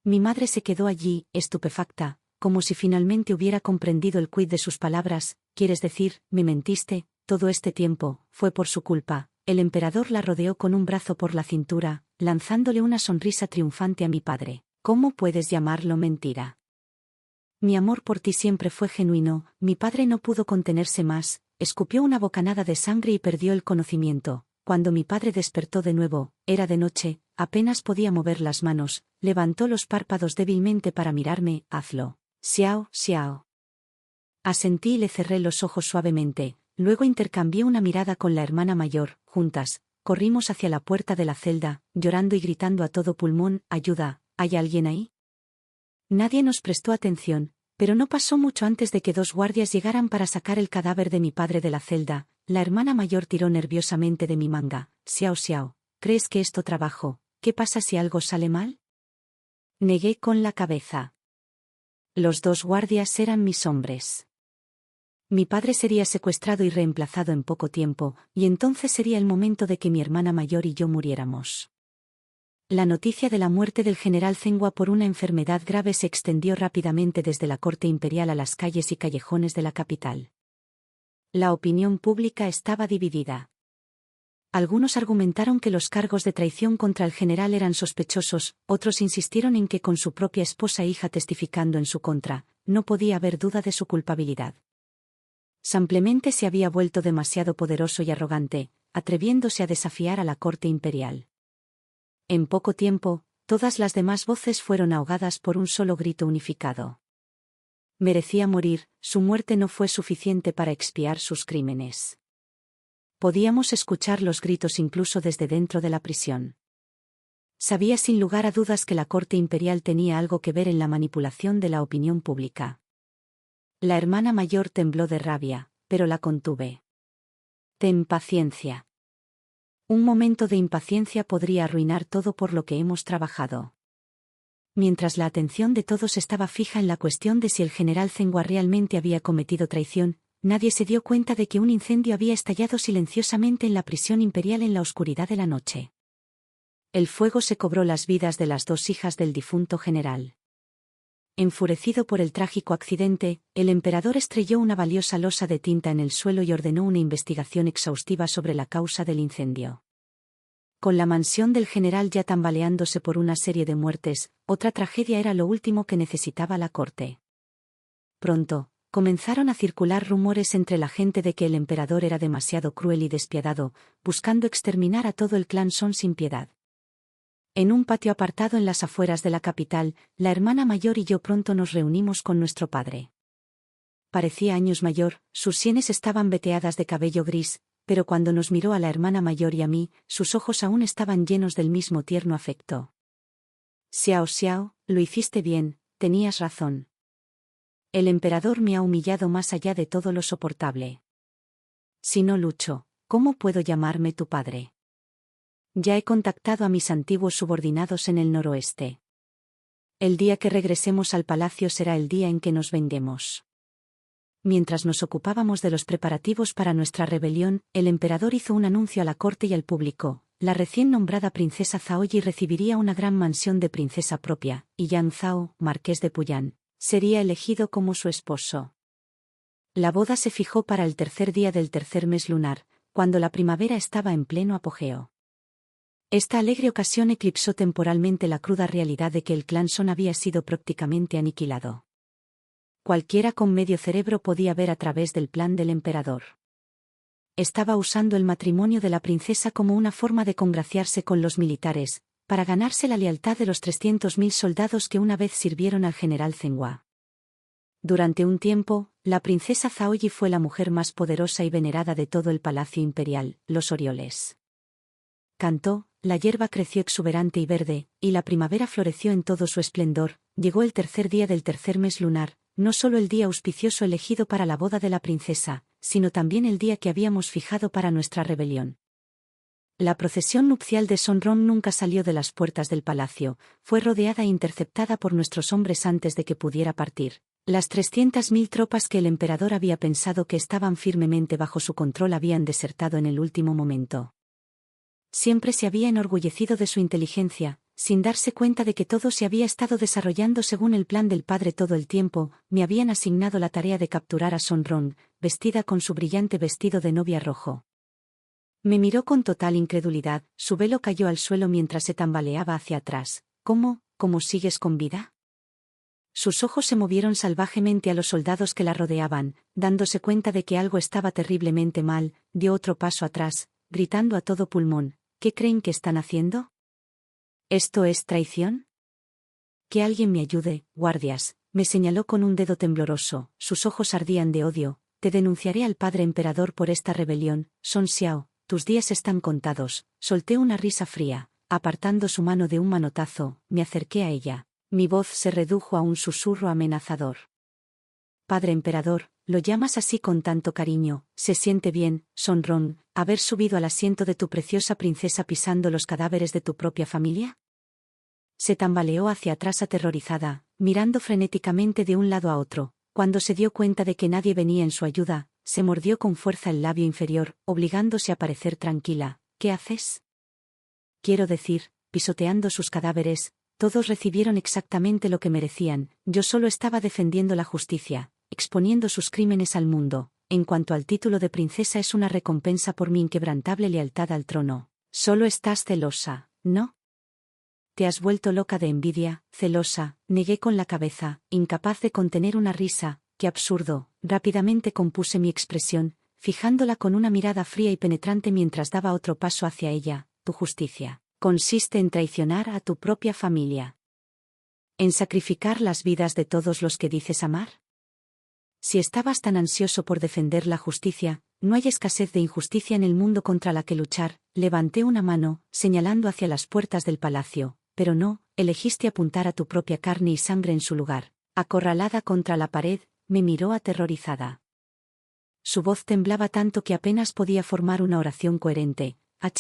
Mi madre se quedó allí, estupefacta, como si finalmente hubiera comprendido el quid de sus palabras. ¿Quieres decir, me mentiste, todo este tiempo, fue por su culpa? El emperador la rodeó con un brazo por la cintura, lanzándole una sonrisa triunfante a mi padre. ¿Cómo puedes llamarlo mentira? Mi amor por ti siempre fue genuino. Mi padre no pudo contenerse más, escupió una bocanada de sangre y perdió el conocimiento. Cuando mi padre despertó de nuevo, era de noche, apenas podía mover las manos, levantó los párpados débilmente para mirarme. Hazlo. Xiao, Xiao. Asentí y le cerré los ojos suavemente, luego intercambié una mirada con la hermana mayor. Juntas, corrimos hacia la puerta de la celda, llorando y gritando a todo pulmón. Ayuda, ¿hay alguien ahí? Nadie nos prestó atención, pero no pasó mucho antes de que 2 guardias llegaran para sacar el cadáver de mi padre de la celda. La hermana mayor tiró nerviosamente de mi manga. Xiao Xiao, ¿crees que esto trabajo? ¿Qué pasa si algo sale mal? Negué con la cabeza. Los 2 guardias eran mis hombres. Mi padre sería secuestrado y reemplazado en poco tiempo, y entonces sería el momento de que mi hermana mayor y yo muriéramos. La noticia de la muerte del general Zhenghua por una enfermedad grave se extendió rápidamente desde la corte imperial a las calles y callejones de la capital. La opinión pública estaba dividida. Algunos argumentaron que los cargos de traición contra el general eran sospechosos, otros insistieron en que con su propia esposa e hija testificando en su contra, no podía haber duda de su culpabilidad. Simplemente se había vuelto demasiado poderoso y arrogante, atreviéndose a desafiar a la corte imperial. En poco tiempo, todas las demás voces fueron ahogadas por un solo grito unificado. Merecía morir, su muerte no fue suficiente para expiar sus crímenes. Podíamos escuchar los gritos incluso desde dentro de la prisión. Sabía sin lugar a dudas que la corte imperial tenía algo que ver en la manipulación de la opinión pública. La hermana mayor tembló de rabia, pero la contuve. Ten paciencia. Un momento de impaciencia podría arruinar todo por lo que hemos trabajado. Mientras la atención de todos estaba fija en la cuestión de si el general Zhenghua realmente había cometido traición, nadie se dio cuenta de que un incendio había estallado silenciosamente en la prisión imperial en la oscuridad de la noche. El fuego se cobró las vidas de las 2 hijas del difunto general. Enfurecido por el trágico accidente, el emperador estrelló una valiosa losa de tinta en el suelo y ordenó una investigación exhaustiva sobre la causa del incendio. Con la mansión del general ya tambaleándose por una serie de muertes, otra tragedia era lo último que necesitaba la corte. Pronto, Comenzaron a circular rumores entre la gente de que el emperador era demasiado cruel y despiadado, buscando exterminar a todo el clan Son sin piedad. En un patio apartado en las afueras de la capital, la hermana mayor y yo pronto nos reunimos con nuestro padre. Parecía años mayor, sus sienes estaban veteadas de cabello gris, pero cuando nos miró a la hermana mayor y a mí, sus ojos aún estaban llenos del mismo tierno afecto. Xiao Xiao, lo hiciste bien, tenías razón. El emperador me ha humillado más allá de todo lo soportable. Si no lucho, ¿cómo puedo llamarme tu padre? Ya he contactado a mis antiguos subordinados en el noroeste. El día que regresemos al palacio será el día en que nos venguemos. Mientras nos ocupábamos de los preparativos para nuestra rebelión, el emperador hizo un anuncio a la corte y al público. La recién nombrada princesa Zaoyi recibiría una gran mansión de princesa propia, y Yan Zhao, marqués de Puyán, sería elegido como su esposo. La boda se fijó para el tercer día del tercer mes lunar, cuando la primavera estaba en pleno apogeo. Esta alegre ocasión eclipsó temporalmente la cruda realidad de que el clan Son había sido prácticamente aniquilado. Cualquiera con medio cerebro podía ver a través del plan del emperador. Estaba usando el matrimonio de la princesa como una forma de congraciarse con los militares, para ganarse la lealtad de los 300.000 soldados que una vez sirvieron al general Zhenghua. Durante un tiempo, la princesa Zaoyi fue la mujer más poderosa y venerada de todo el palacio imperial, los Orioles. Cantó, la hierba creció exuberante y verde, y la primavera floreció en todo su esplendor. Llegó el tercer día del tercer mes lunar, no solo el día auspicioso elegido para la boda de la princesa, sino también el día que habíamos fijado para nuestra rebelión. La procesión nupcial de Sonron nunca salió de las puertas del palacio, fue rodeada e interceptada por nuestros hombres antes de que pudiera partir. Las 300.000 tropas que el emperador había pensado que estaban firmemente bajo su control habían desertado en el último momento. Siempre se había enorgullecido de su inteligencia, sin darse cuenta de que todo se había estado desarrollando según el plan del padre todo el tiempo. Me habían asignado la tarea de capturar a Sonron, vestida con su brillante vestido de novia rojo. Me miró con total incredulidad, su velo cayó al suelo mientras se tambaleaba hacia atrás. ¿Cómo sigues con vida? Sus ojos se movieron salvajemente a los soldados que la rodeaban, dándose cuenta de que algo estaba terriblemente mal, dio otro paso atrás, gritando a todo pulmón, ¿qué creen que están haciendo? ¿Esto es traición? Que alguien me ayude, guardias, me señaló con un dedo tembloroso, sus ojos ardían de odio, te denunciaré al padre emperador por esta rebelión, Son Xiao, tus días están contados. Solté una risa fría, apartando su mano de un manotazo, me acerqué a ella, mi voz se redujo a un susurro amenazador. Padre emperador, ¿lo llamas así con tanto cariño? ¿Se siente bien, Sonron, haber subido al asiento de tu preciosa princesa pisando los cadáveres de tu propia familia? Se tambaleó hacia atrás aterrorizada, mirando frenéticamente de un lado a otro. Cuando se dio cuenta de que nadie venía en su ayuda, se mordió con fuerza el labio inferior, obligándose a parecer tranquila. ¿Qué haces? Quiero decir, pisoteando sus cadáveres, todos recibieron exactamente lo que merecían, yo solo estaba defendiendo la justicia, exponiendo sus crímenes al mundo. En cuanto al título de princesa es una recompensa por mi inquebrantable lealtad al trono. Solo estás celosa, ¿no? Te has vuelto loca de envidia, celosa, negué con la cabeza, incapaz de contener una risa. Qué absurdo. Rápidamente compuse mi expresión, fijándola con una mirada fría y penetrante mientras daba otro paso hacia ella. Tu justicia consiste en traicionar a tu propia familia. ¿En sacrificar las vidas de todos los que dices amar? Si estabas tan ansioso por defender la justicia, no hay escasez de injusticia en el mundo contra la que luchar. Levanté una mano, señalando hacia las puertas del palacio, pero no, elegiste apuntar a tu propia carne y sangre en su lugar. Acorralada contra la pared, me miró aterrorizada. Su voz temblaba tanto que apenas podía formar una oración coherente.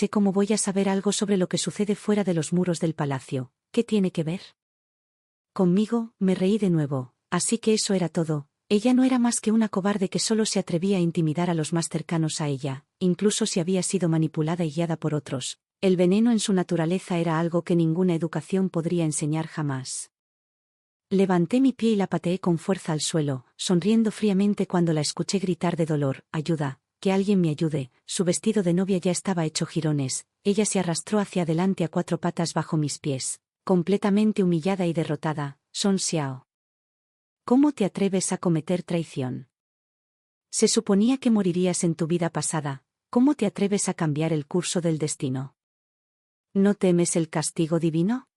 ¿Cómo voy a saber algo sobre lo que sucede fuera de los muros del palacio? ¿Qué tiene que ver conmigo? Me reí de nuevo. Así que eso era todo. Ella no era más que una cobarde que solo se atrevía a intimidar a los más cercanos a ella, incluso si había sido manipulada y guiada por otros. El veneno en su naturaleza era algo que ninguna educación podría enseñar jamás. Levanté mi pie y la pateé con fuerza al suelo, sonriendo fríamente cuando la escuché gritar de dolor, ayuda, que alguien me ayude. Su vestido de novia ya estaba hecho jirones, ella se arrastró hacia adelante a 4 patas bajo mis pies, completamente humillada y derrotada. Son Xiao. ¿Cómo te atreves a cometer traición? Se suponía que morirías en tu vida pasada, ¿cómo te atreves a cambiar el curso del destino? ¿No temes el castigo divino?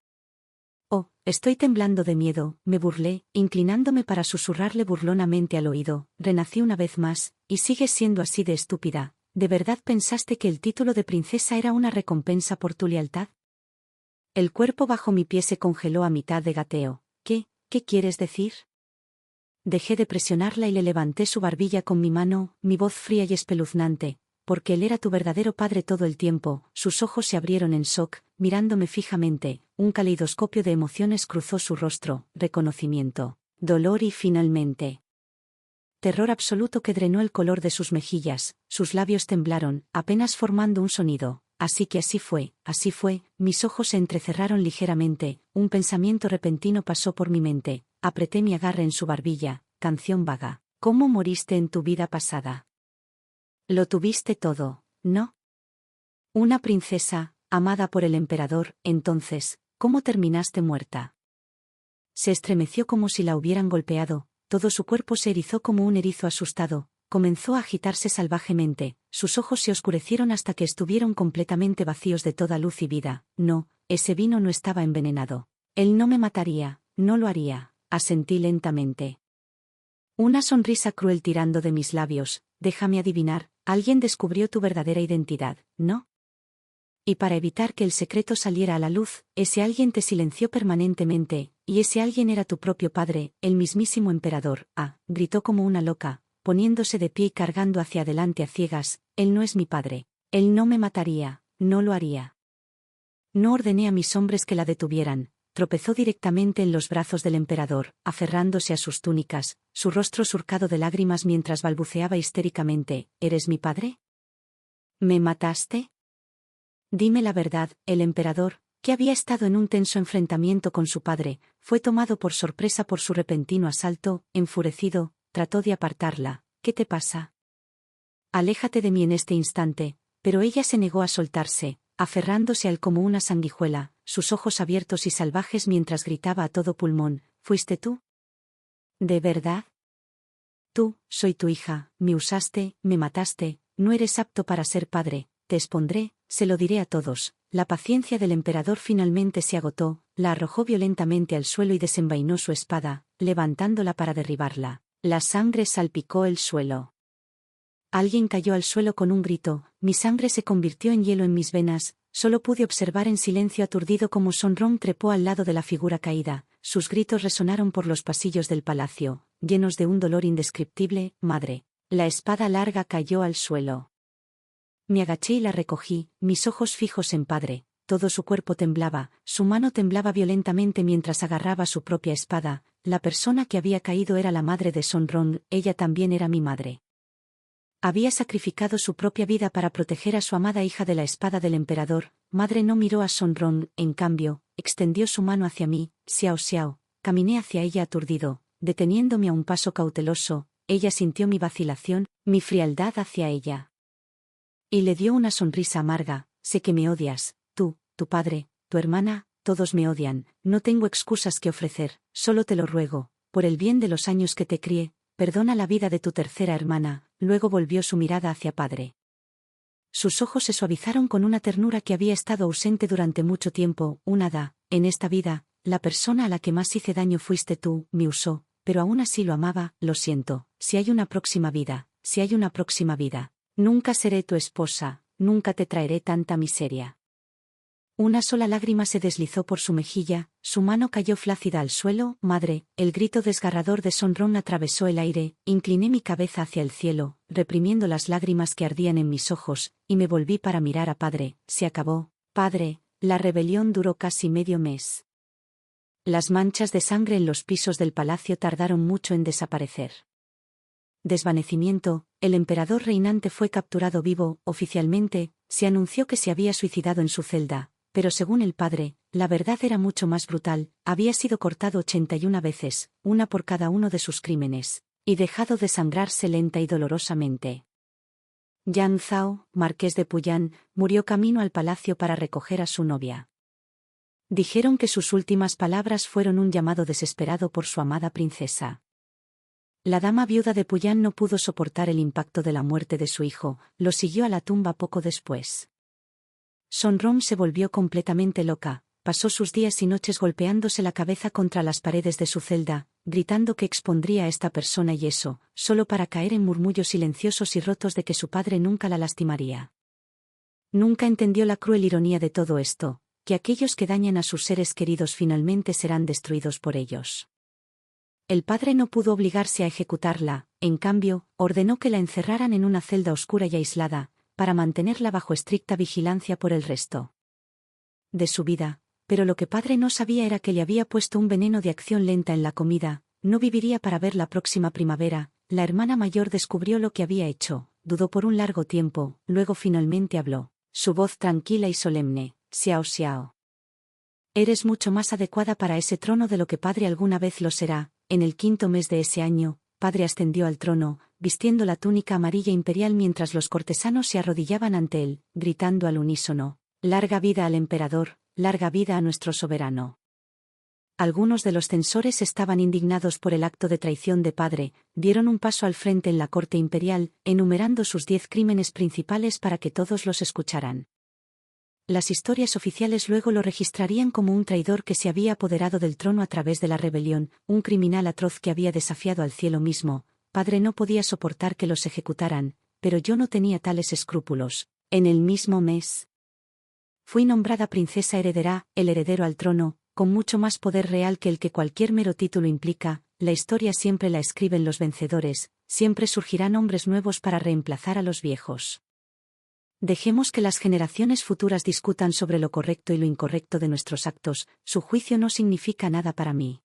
Oh, estoy temblando de miedo, me burlé, inclinándome para susurrarle burlonamente al oído, renací una vez más, y sigues siendo así de estúpida. ¿De verdad pensaste que el título de princesa era una recompensa por tu lealtad? El cuerpo bajo mi pie se congeló a mitad de gateo. ¿Qué quieres decir? Dejé de presionarla y le levanté su barbilla con mi mano, mi voz fría y espeluznante, porque él era tu verdadero padre todo el tiempo. Sus ojos se abrieron en shock, mirándome fijamente, un caleidoscopio de emociones cruzó su rostro, reconocimiento, dolor y finalmente terror absoluto que drenó el color de sus mejillas, sus labios temblaron, apenas formando un sonido. Así que así fue, mis ojos se entrecerraron ligeramente, un pensamiento repentino pasó por mi mente, apreté mi agarre en su barbilla, canción vaga. ¿Cómo moriste en tu vida pasada? Lo tuviste todo, ¿no? Una princesa, amada por el emperador, entonces, ¿cómo terminaste muerta? Se estremeció como si la hubieran golpeado, todo su cuerpo se erizó como un erizo asustado, comenzó a agitarse salvajemente, sus ojos se oscurecieron hasta que estuvieron completamente vacíos de toda luz y vida. No, ese vino no estaba envenenado. Él no me mataría, no lo haría, asentí lentamente. Una sonrisa cruel tirando de mis labios. Déjame adivinar, alguien descubrió tu verdadera identidad, ¿no? Y para evitar que el secreto saliera a la luz, ese alguien te silenció permanentemente, y ese alguien era tu propio padre, el mismísimo emperador. Gritó como una loca, poniéndose de pie y cargando hacia adelante a ciegas. Él no es mi padre. Él no me mataría, no lo haría. No ordené a mis hombres que la detuvieran. Tropezó directamente en los brazos del emperador, aferrándose a sus túnicas, su rostro surcado de lágrimas mientras balbuceaba histéricamente. ¿Eres mi padre? ¿Me mataste? Dime la verdad. El emperador, que había estado en un tenso enfrentamiento con su padre, fue tomado por sorpresa por su repentino asalto. Enfurecido, trató de apartarla. ¿Qué te pasa? Aléjate de mí en este instante. Pero ella se negó a soltarse, aferrándose a él como una sanguijuela, sus ojos abiertos y salvajes mientras gritaba a todo pulmón. ¿Fuiste tú? ¿De verdad? Tú, soy tu hija, me usaste, me mataste, no eres apto para ser padre, te expondré, se lo diré a todos. La paciencia del emperador finalmente se agotó, la arrojó violentamente al suelo y desenvainó su espada, levantándola para derribarla. La sangre salpicó el suelo. Alguien cayó al suelo con un grito, mi sangre se convirtió en hielo en mis venas, solo pude observar en silencio aturdido cómo Sonrón trepó al lado de la figura caída, sus gritos resonaron por los pasillos del palacio, llenos de un dolor indescriptible. Madre. La espada larga cayó al suelo. Me agaché y la recogí, mis ojos fijos en padre, todo su cuerpo temblaba, su mano temblaba violentamente mientras agarraba su propia espada. La persona que había caído era la madre de Sonrón, ella también era mi madre. Había sacrificado su propia vida para proteger a su amada hija de la espada del emperador. Madre no miró a Sonrón, en cambio, extendió su mano hacia mí. Xiao Xiao, caminé hacia ella aturdido, deteniéndome a un paso cauteloso. Ella sintió mi vacilación, mi frialdad hacia ella. Y le dio una sonrisa amarga. Sé que me odias, tú, tu padre, tu hermana, todos me odian, no tengo excusas que ofrecer, solo te lo ruego, por el bien de los años que te crié, perdona la vida de tu tercera hermana. Luego volvió su mirada hacia padre. Sus ojos se suavizaron con una ternura que había estado ausente durante mucho tiempo. Un hada, en esta vida, la persona a la que más hice daño fuiste tú, me usó, pero aún así lo amaba. Lo siento, si hay una próxima vida, nunca seré tu esposa, nunca te traeré tanta miseria. Una sola lágrima se deslizó por su mejilla, su mano cayó flácida al suelo. Madre, el grito desgarrador de Sonrón atravesó el aire, incliné mi cabeza hacia el cielo, reprimiendo las lágrimas que ardían en mis ojos, y me volví para mirar a padre. Se acabó, padre, la rebelión duró casi medio mes. Las manchas de sangre en los pisos del palacio tardaron mucho en desaparecer. Desvanecimiento, el emperador reinante fue capturado vivo. Oficialmente, se anunció que se había suicidado en su celda. Pero según el padre, la verdad era mucho más brutal. Había sido cortado 81 veces, una por cada uno de sus crímenes, y dejado desangrarse lenta y dolorosamente. Yang Zhao, marqués de Puyán, murió camino al palacio para recoger a su novia. Dijeron que sus últimas palabras fueron un llamado desesperado por su amada princesa. La dama viuda de Puyán no pudo soportar el impacto de la muerte de su hijo, lo siguió a la tumba poco después. Sonrom se volvió completamente loca, pasó sus días y noches golpeándose la cabeza contra las paredes de su celda, gritando que expondría a esta persona y eso, solo para caer en murmullos silenciosos y rotos de que su padre nunca la lastimaría. Nunca entendió la cruel ironía de todo esto, que aquellos que dañan a sus seres queridos finalmente serán destruidos por ellos. El padre no pudo obligarse a ejecutarla, en cambio, ordenó que la encerraran en una celda oscura y aislada, para mantenerla bajo estricta vigilancia por el resto de su vida, pero lo que padre no sabía era que le había puesto un veneno de acción lenta en la comida, no viviría para ver la próxima primavera. La hermana mayor descubrió lo que había hecho, dudó por un largo tiempo, luego finalmente habló, su voz tranquila y solemne, Xiao Xiao. Eres mucho más adecuada para ese trono de lo que padre alguna vez lo será. En el 5.º mes de ese año, padre ascendió al trono, vistiendo la túnica amarilla imperial mientras los cortesanos se arrodillaban ante él, gritando al unísono, «Larga vida al emperador, larga vida a nuestro soberano». Algunos de los censores estaban indignados por el acto de traición de padre, dieron un paso al frente en la corte imperial, enumerando sus 10 crímenes principales para que todos los escucharan. Las historias oficiales luego lo registrarían como un traidor que se había apoderado del trono a través de la rebelión, un criminal atroz que había desafiado al cielo mismo. Padre no podía soportar que los ejecutaran, pero yo no tenía tales escrúpulos. En el mismo mes, fui nombrada princesa heredera, el heredero al trono, con mucho más poder real que el que cualquier mero título implica. La historia siempre la escriben los vencedores, siempre surgirán hombres nuevos para reemplazar a los viejos. Dejemos que las generaciones futuras discutan sobre lo correcto y lo incorrecto de nuestros actos, su juicio no significa nada para mí.